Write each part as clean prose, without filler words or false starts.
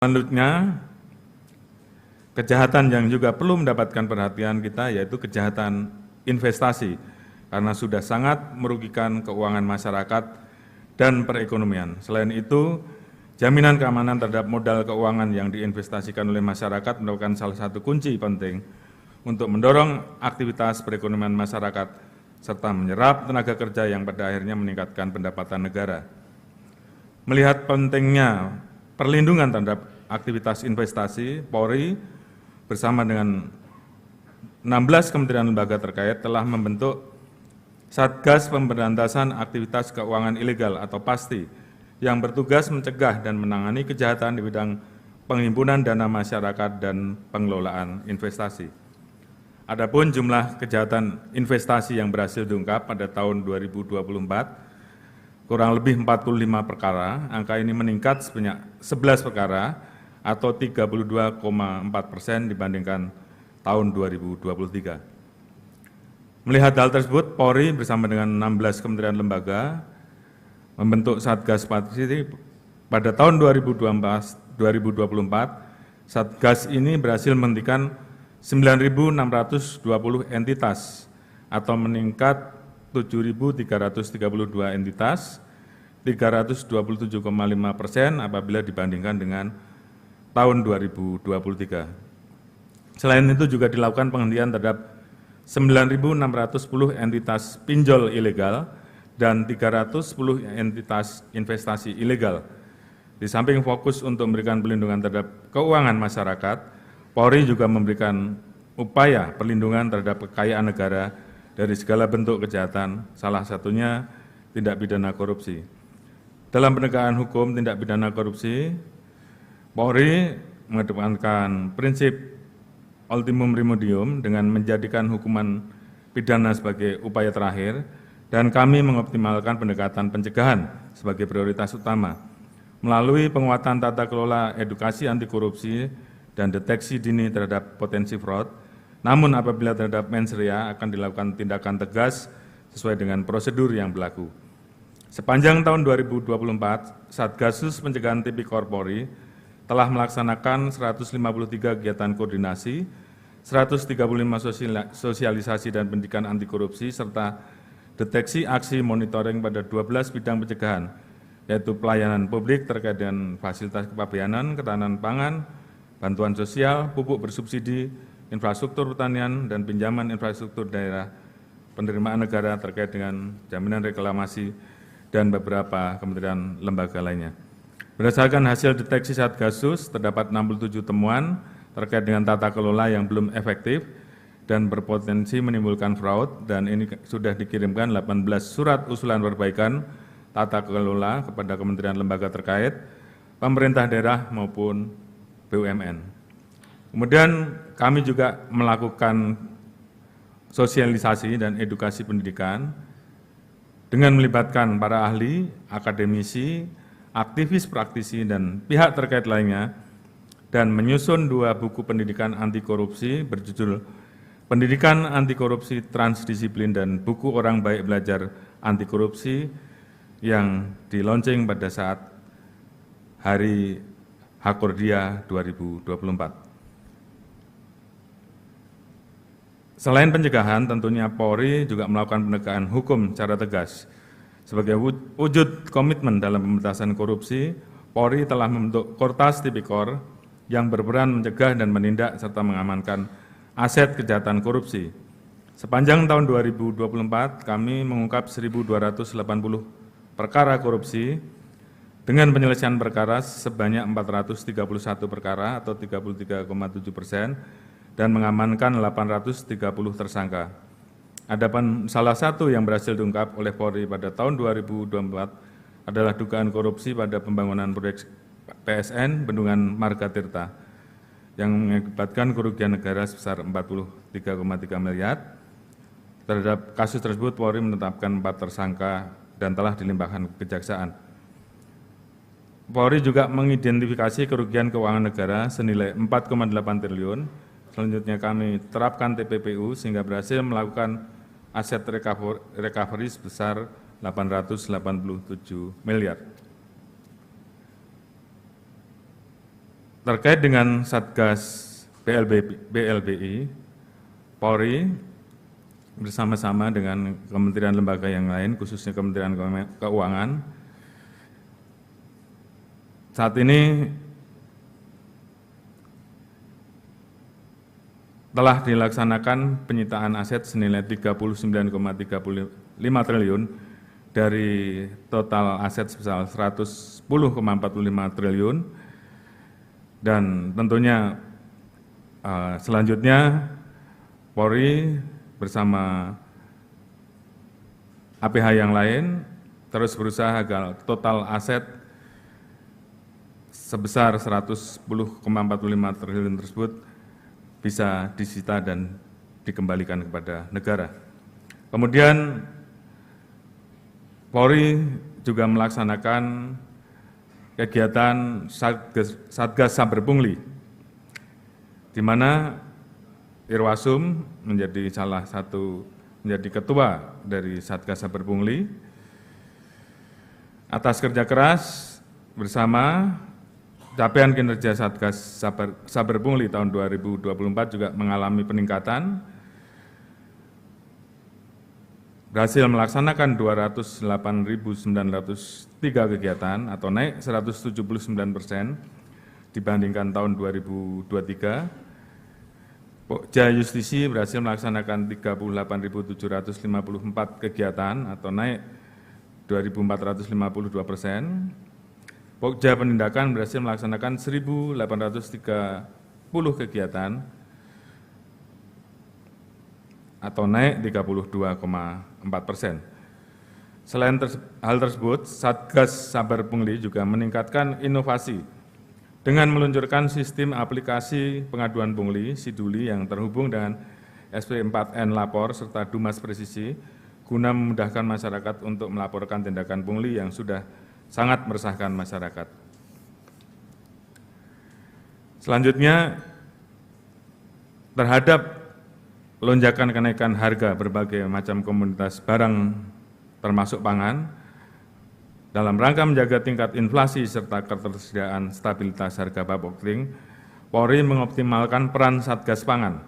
Selanjutnya, kejahatan yang juga perlu mendapatkan perhatian kita yaitu kejahatan investasi, karena sudah sangat merugikan keuangan masyarakat dan perekonomian. Selain itu, jaminan keamanan terhadap modal keuangan yang diinvestasikan oleh masyarakat merupakan salah satu kunci penting untuk mendorong aktivitas perekonomian masyarakat serta menyerap tenaga kerja yang pada akhirnya meningkatkan pendapatan negara. Melihat pentingnya perlindungan terhadap aktivitas investasi, Polri bersama dengan 16 kementerian lembaga terkait telah membentuk Satgas Pemberantasan Aktivitas Keuangan Ilegal atau PASTI yang bertugas mencegah dan menangani kejahatan di bidang penghimpunan dana masyarakat dan pengelolaan investasi. Adapun jumlah kejahatan investasi yang berhasil diungkap pada tahun 2024 kurang lebih 45 perkara, angka ini meningkat sebanyak 11 perkara atau 32,4% dibandingkan tahun 2023. Melihat hal tersebut, Polri bersama dengan 16 kementerian lembaga membentuk Satgas PASTI pada tahun 2024. Satgas ini berhasil menghentikan 9.620 entitas atau meningkat 7.332 entitas, 327,5% apabila dibandingkan dengan tahun 2023. Selain itu juga dilakukan penghentian terhadap 9.610 entitas pinjol ilegal dan 310 entitas investasi ilegal. Di samping fokus untuk memberikan perlindungan terhadap keuangan masyarakat, Polri juga memberikan upaya perlindungan terhadap kekayaan negara dari segala bentuk kejahatan, salah satunya tindak pidana korupsi. Dalam penegakan hukum tindak pidana korupsi, Polri mengedepankan prinsip ultimum remedium dengan menjadikan hukuman pidana sebagai upaya terakhir, dan kami mengoptimalkan pendekatan pencegahan sebagai prioritas utama melalui penguatan tata kelola edukasi anti korupsi dan deteksi dini terhadap potensi fraud. Namun apabila terhadap mens rea akan dilakukan tindakan tegas sesuai dengan prosedur yang berlaku. Sepanjang tahun 2024, Satgasus Pencegahan Tipikor Polri telah melaksanakan 153 kegiatan koordinasi, 135 sosialisasi dan pendidikan anti korupsi, serta deteksi aksi monitoring pada 12 bidang pencegahan, yaitu pelayanan publik terkait dengan fasilitas kepabeanan, ketahanan pangan, bantuan sosial, pupuk bersubsidi, infrastruktur pertanian, dan pinjaman infrastruktur daerah, penerimaan negara terkait dengan jaminan reklamasi, dan beberapa kementerian lembaga lainnya. Berdasarkan hasil deteksi Satgasus, terdapat 67 temuan terkait dengan tata kelola yang belum efektif dan berpotensi menimbulkan fraud, dan ini sudah dikirimkan 18 surat usulan perbaikan tata kelola kepada kementerian lembaga terkait, pemerintah daerah maupun BUMN. Kemudian kami juga melakukan sosialisasi dan edukasi pendidikan dengan melibatkan para ahli, akademisi, aktivis praktisi, dan pihak terkait lainnya, dan menyusun 2 buku pendidikan anti korupsi berjudul Pendidikan Anti Korupsi Transdisiplin dan buku Orang Baik Belajar Anti Korupsi yang di-launching pada saat Hari Hakordia 2024. Selain pencegahan, tentunya Polri juga melakukan penegakan hukum secara tegas. Sebagai wujud komitmen dalam pemberantasan korupsi, Polri telah membentuk Kortas Tipikor yang berperan mencegah dan menindak serta mengamankan aset kejahatan korupsi. Sepanjang tahun 2024, kami mengungkap 1.280 perkara korupsi dengan penyelesaian perkara sebanyak 431 perkara atau 33,7%, dan mengamankan 830 tersangka. Adapun salah satu yang berhasil diungkap oleh Polri pada tahun 2024 adalah dugaan korupsi pada pembangunan proyek PSN Bendungan Marga Tirta yang mengakibatkan kerugian negara sebesar 43,3 miliar. Terhadap kasus tersebut, Polri menetapkan 4 tersangka dan telah dilimpahkan ke Kejaksaan. Polri juga mengidentifikasi kerugian keuangan negara senilai 4,8 triliun. Selanjutnya kami terapkan TPPU sehingga berhasil melakukan aset recovery sebesar 887 miliar. Terkait dengan Satgas BLBI, Polri bersama-sama dengan kementerian lembaga yang lain, khususnya Kementerian Keuangan, saat ini telah dilaksanakan penyitaan aset senilai 39,35 triliun dari total aset sebesar 110,45 triliun, dan tentunya selanjutnya Polri bersama APH yang lain terus berusaha agar total aset sebesar 110,45 triliun tersebut bisa disita dan dikembalikan kepada negara. Kemudian Polri juga melaksanakan kegiatan Satgas Saber Pungli, di mana Irwasum menjadi ketua dari Satgas Saber Pungli. Atas kerja keras bersama, capaian kinerja Satgas Saber Pungli tahun 2024 juga mengalami peningkatan, berhasil melaksanakan 208.903 kegiatan atau naik 179% dibandingkan tahun 2023. Pokja Justisi berhasil melaksanakan 38.754 kegiatan atau naik 2.452%. Pokja Penindakan berhasil melaksanakan 1.830 kegiatan atau naik 32,4%. Selain hal tersebut, Satgas Saber Pungli juga meningkatkan inovasi dengan meluncurkan sistem aplikasi pengaduan pungli Siduli yang terhubung dengan SP4N Lapor serta Dumas Presisi guna memudahkan masyarakat untuk melaporkan tindakan pungli yang sudah sangat meresahkan masyarakat. Selanjutnya, terhadap lonjakan kenaikan harga berbagai macam komoditas barang termasuk pangan, dalam rangka menjaga tingkat inflasi serta ketersediaan stabilitas harga Bapokting, Polri mengoptimalkan peran Satgas Pangan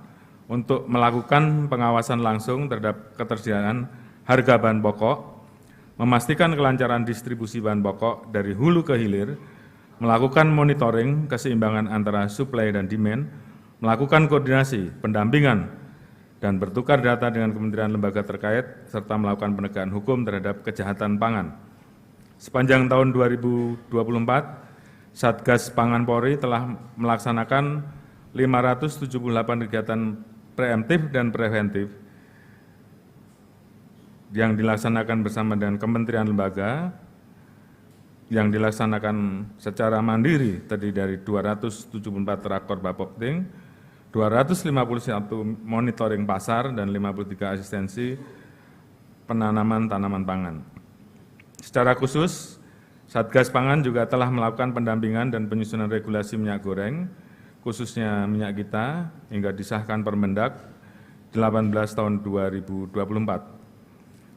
untuk melakukan pengawasan langsung terhadap ketersediaan harga bahan pokok, memastikan kelancaran distribusi bahan pokok dari hulu ke hilir, melakukan monitoring keseimbangan antara supply dan demand, melakukan koordinasi, pendampingan, dan bertukar data dengan kementerian lembaga terkait, serta melakukan penegakan hukum terhadap kejahatan pangan. Sepanjang tahun 2024, Satgas Pangan Polri telah melaksanakan 578 kegiatan preemptif dan preventif yang dilaksanakan bersama dengan kementerian lembaga, yang dilaksanakan secara mandiri terdiri dari 274 rakor Bapokting, 251 monitoring pasar, dan 53 asistensi penanaman tanaman pangan. Secara khusus, Satgas Pangan juga telah melakukan pendampingan dan penyusunan regulasi minyak goreng, khususnya minyak kita, hingga disahkan Permendak 18 tahun 2024.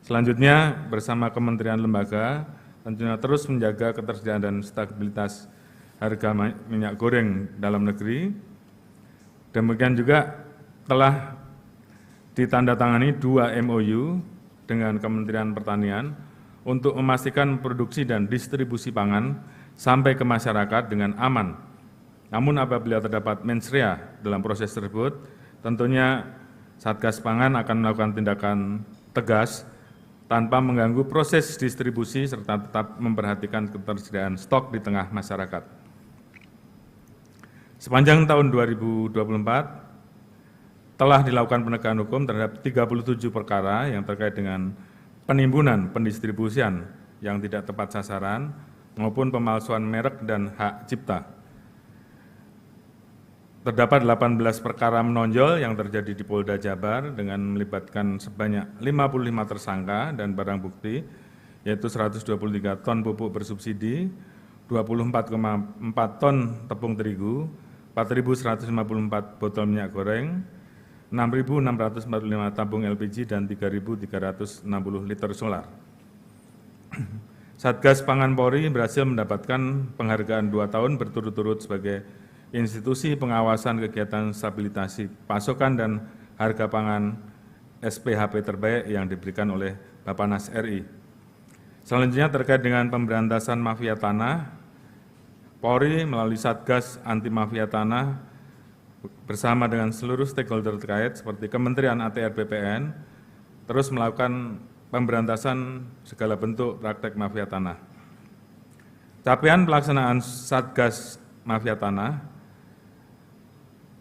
Selanjutnya, bersama kementerian lembaga, tentunya terus menjaga ketersediaan dan stabilitas harga minyak goreng dalam negeri. Demikian juga telah ditandatangani 2 MOU dengan Kementerian Pertanian untuk memastikan produksi dan distribusi pangan sampai ke masyarakat dengan aman. Namun apabila terdapat mensrea dalam proses tersebut, tentunya Satgas Pangan akan melakukan tindakan tegas tanpa mengganggu proses distribusi serta tetap memperhatikan ketersediaan stok di tengah masyarakat. Sepanjang tahun 2024, telah dilakukan penegakan hukum terhadap 37 perkara yang terkait dengan penimbunan pendistribusian yang tidak tepat sasaran maupun pemalsuan merek dan hak cipta. Terdapat 18 perkara menonjol yang terjadi di Polda Jabar dengan melibatkan sebanyak 55 tersangka dan barang bukti, yaitu 123 ton pupuk bersubsidi, 24,4 ton tepung terigu, 4.154 botol minyak goreng, 6.645 tabung LPG, dan 3.360 liter solar. Satgas Pangan Polri berhasil mendapatkan penghargaan 2 tahun berturut-turut sebagai institusi pengawasan kegiatan stabilisasi pasokan dan harga pangan SPHP terbaik yang diberikan oleh Bappenas RI. Selanjutnya terkait dengan pemberantasan mafia tanah, Polri melalui Satgas Anti Mafia Tanah bersama dengan seluruh stakeholder terkait seperti Kementerian ATR BPN terus melakukan pemberantasan segala bentuk praktek mafia tanah. Capaian pelaksanaan Satgas Mafia Tanah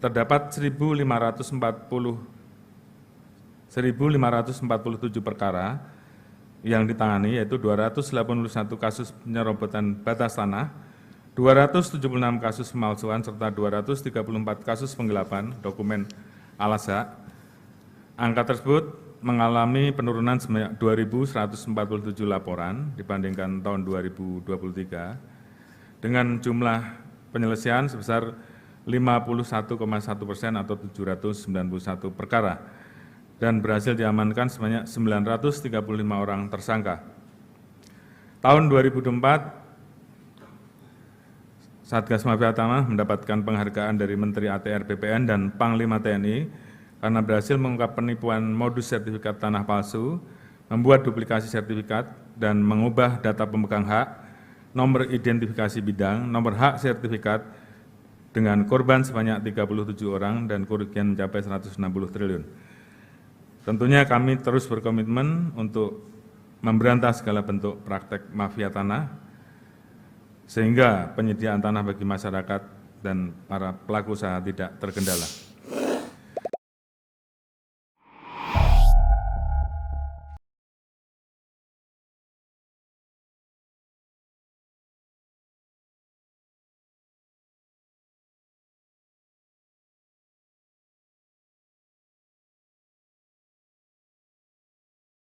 terdapat 1.547 perkara yang ditangani, yaitu 281 kasus penyerobotan batas tanah, 276 kasus pemalsuan, serta 234 kasus penggelapan dokumen alas hak. Angka tersebut mengalami penurunan sebanyak 2.147 laporan dibandingkan tahun 2023, dengan jumlah penyelesaian sebesar 51,1% atau 791 perkara, dan berhasil diamankan sebanyak 935 orang tersangka. Tahun 2024, Satgas Mafia Tanah mendapatkan penghargaan dari Menteri ATR BPN dan Panglima TNI karena berhasil mengungkap penipuan modus sertifikat tanah palsu, membuat duplikasi sertifikat, dan mengubah data pemegang hak, nomor identifikasi bidang, nomor hak sertifikat dengan korban sebanyak 37 orang dan kerugian mencapai 160 triliun. Tentunya kami terus berkomitmen untuk memberantas segala bentuk praktek mafia tanah, sehingga penyediaan tanah bagi masyarakat dan para pelaku usaha tidak terkendala.